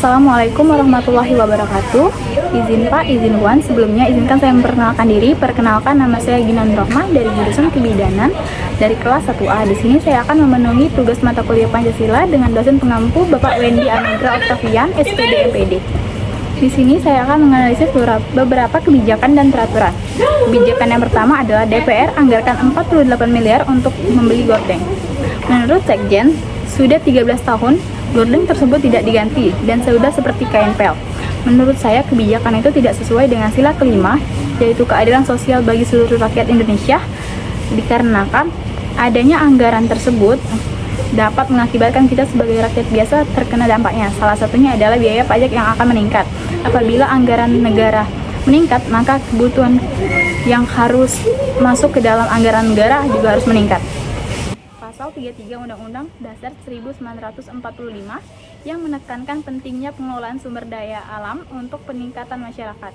Assalamualaikum warahmatullahi wabarakatuh. Izin Pak, izin Wan. Sebelumnya izinkan saya memperkenalkan diri. Perkenalkan, nama saya Ginan Rohmah dari jurusan Kebidanan dari kelas 1A. Di sini saya akan memenuhi tugas mata kuliah Pancasila dengan dosen pengampu Bapak Wendy Anugrah Octavian, SPD MPD. Di sini saya akan menganalisis beberapa kebijakan dan peraturan. Kebijakan yang pertama adalah DPR anggarkan 48 miliar untuk membeli gordeng. Menurut Sekjen, sudah 13 tahun gordeng tersebut tidak diganti dan sudah seperti kain pel. Menurut saya kebijakan itu tidak sesuai dengan sila kelima, yaitu keadilan sosial bagi seluruh rakyat Indonesia, dikarenakan adanya anggaran tersebut dapat mengakibatkan kita sebagai rakyat biasa terkena dampaknya. Salah satunya adalah biaya pajak yang akan meningkat. Apabila anggaran negara meningkat, maka kebutuhan yang harus masuk ke dalam anggaran negara juga harus meningkat. Pasal 33 Undang-Undang Dasar 1945 yang menekankan pentingnya pengelolaan sumber daya alam untuk peningkatan masyarakat.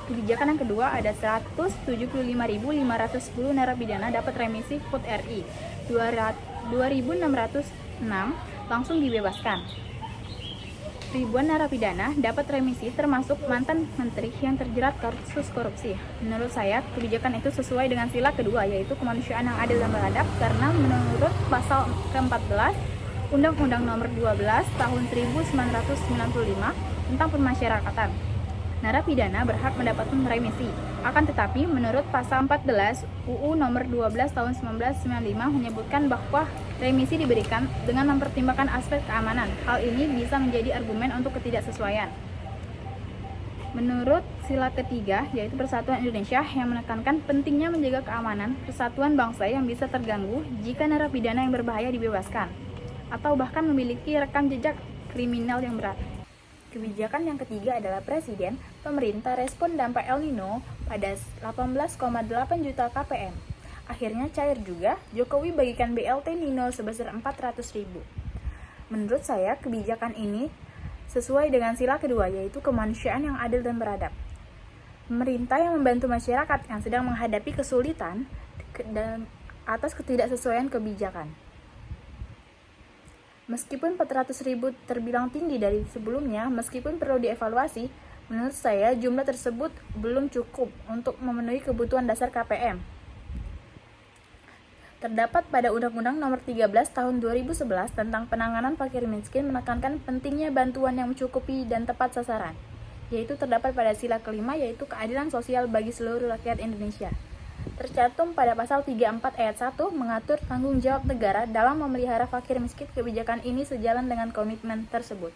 Kebijakan yang kedua ada 175.510 narapidana dapat remisi PUT RI, 2.606 langsung dibebaskan. Ribuan narapidana dapat remisi termasuk mantan menteri yang terjerat kasus korupsi. Menurut saya, kebijakan itu sesuai dengan sila kedua, yaitu kemanusiaan yang adil dan beradab, karena menurut pasal ke-14 Undang-Undang Nomor 12 Tahun 1995 tentang Pemasyarakatan, narapidana berhak mendapatkan remisi. Akan tetapi, menurut pasal 14 UU Nomor 12 Tahun 1995 menyebutkan bahwa remisi diberikan dengan mempertimbangkan aspek keamanan. Hal ini bisa menjadi argumen untuk ketidaksesuaian. Menurut sila ketiga, yaitu Persatuan Indonesia yang menekankan pentingnya menjaga keamanan persatuan bangsa yang bisa terganggu jika narapidana yang berbahaya dibebaskan, atau bahkan memiliki rekam jejak kriminal yang berat. Kebijakan yang ketiga adalah Presiden, pemerintah respon dampak El Nino pada 18,8 juta KPM. Akhirnya cair juga, Jokowi bagikan BLT Nino sebesar 400.000. Menurut saya, kebijakan ini sesuai dengan sila kedua, yaitu kemanusiaan yang adil dan beradab. Pemerintah yang membantu masyarakat yang sedang menghadapi kesulitan dan atas ketidaksesuaian kebijakan. Meskipun 400.000 terbilang tinggi dari sebelumnya, meskipun perlu dievaluasi, menurut saya jumlah tersebut belum cukup untuk memenuhi kebutuhan dasar KPM. Terdapat pada Undang-Undang Nomor 13 Tahun 2011 tentang penanganan fakir miskin menekankan pentingnya bantuan yang mencukupi dan tepat sasaran, yaitu terdapat pada sila kelima, yaitu keadilan sosial bagi seluruh rakyat Indonesia. Tercantum pada pasal 34 ayat 1 mengatur tanggung jawab negara dalam memelihara fakir miskin. Kebijakan ini sejalan dengan komitmen tersebut.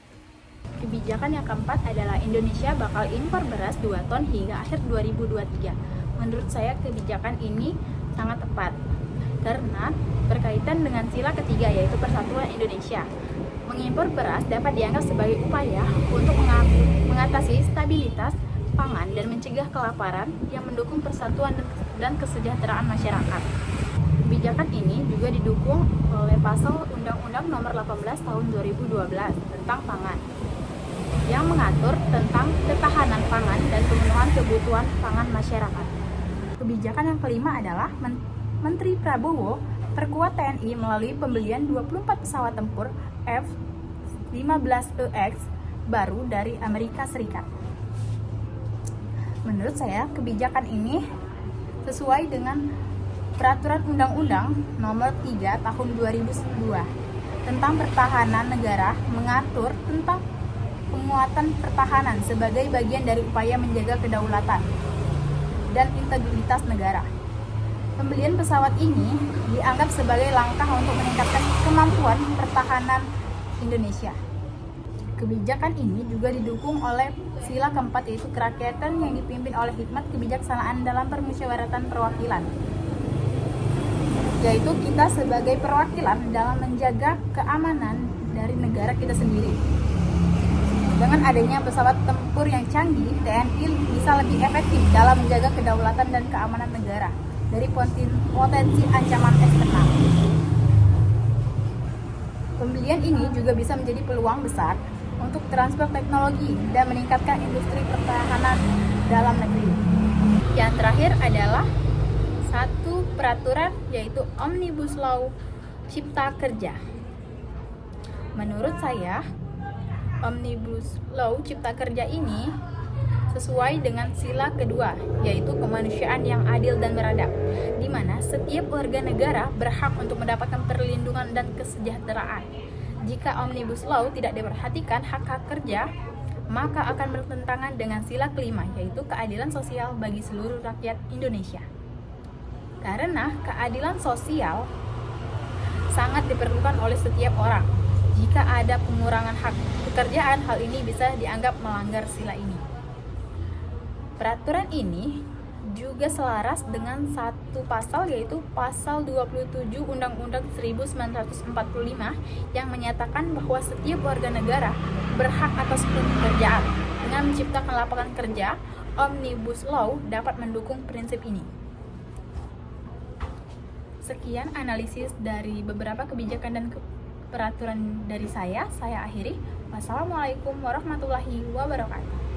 Kebijakan yang keempat adalah Indonesia bakal impor beras 2 ton hingga akhir 2023. Menurut saya kebijakan ini sangat tepat karena berkaitan dengan sila ketiga, yaitu Persatuan Indonesia. Mengimpor beras dapat dianggap sebagai upaya untuk mengatasi stabilitas pangan dan mencegah kelaparan yang mendukung persatuan dan kesejahteraan masyarakat. Kebijakan ini juga didukung oleh pasal Undang-Undang Nomor 18 Tahun 2012 tentang pangan yang mengatur tentang ketahanan pangan dan pemenuhan kebutuhan pangan masyarakat. Kebijakan yang kelima adalah Menteri Prabowo perkuat TNI melalui pembelian 24 pesawat tempur F-15EX baru dari Amerika Serikat. Menurut saya, kebijakan ini sesuai dengan Peraturan Undang-Undang Nomor 3 Tahun 2002 tentang Pertahanan Negara, mengatur tentang penguatan pertahanan sebagai bagian dari upaya menjaga kedaulatan dan integritas negara. Pembelian pesawat ini dianggap sebagai langkah untuk meningkatkan kemampuan pertahanan Indonesia. Kebijakan ini juga didukung oleh sila keempat, yaitu kerakyatan yang dipimpin oleh hikmat kebijaksanaan dalam permusyawaratan perwakilan, yaitu kita sebagai perwakilan dalam menjaga keamanan dari negara kita sendiri. Dengan adanya pesawat tempur yang canggih, TNI bisa lebih efektif dalam menjaga kedaulatan dan keamanan negara dari potensi ancaman eksternal. Pembelian ini juga bisa menjadi peluang besar untuk transfer teknologi dan meningkatkan industri pertahanan dalam negeri. Yang terakhir adalah satu peraturan, yaitu Omnibus Law Cipta Kerja. Menurut saya, Omnibus Law Cipta Kerja ini sesuai dengan sila kedua, yaitu kemanusiaan yang adil dan beradab, di mana setiap warga negara berhak untuk mendapatkan perlindungan dan kesejahteraan. Jika Omnibus Law tidak diperhatikan hak-hak kerja, maka akan bertentangan dengan sila kelima, yaitu keadilan sosial bagi seluruh rakyat Indonesia. Karena keadilan sosial sangat diperlukan oleh setiap orang. Jika ada pengurangan hak pekerjaan, hal ini bisa dianggap melanggar sila ini. Peraturan ini juga selaras dengan satu pasal, yaitu pasal 27 Undang-Undang 1945 yang menyatakan bahwa setiap warga negara berhak atas pekerjaan. Dengan menciptakan lapangan kerja, Omnibus Law dapat mendukung prinsip ini. Sekian analisis dari beberapa kebijakan dan peraturan dari saya akhiri. Wassalamualaikum warahmatullahi wabarakatuh.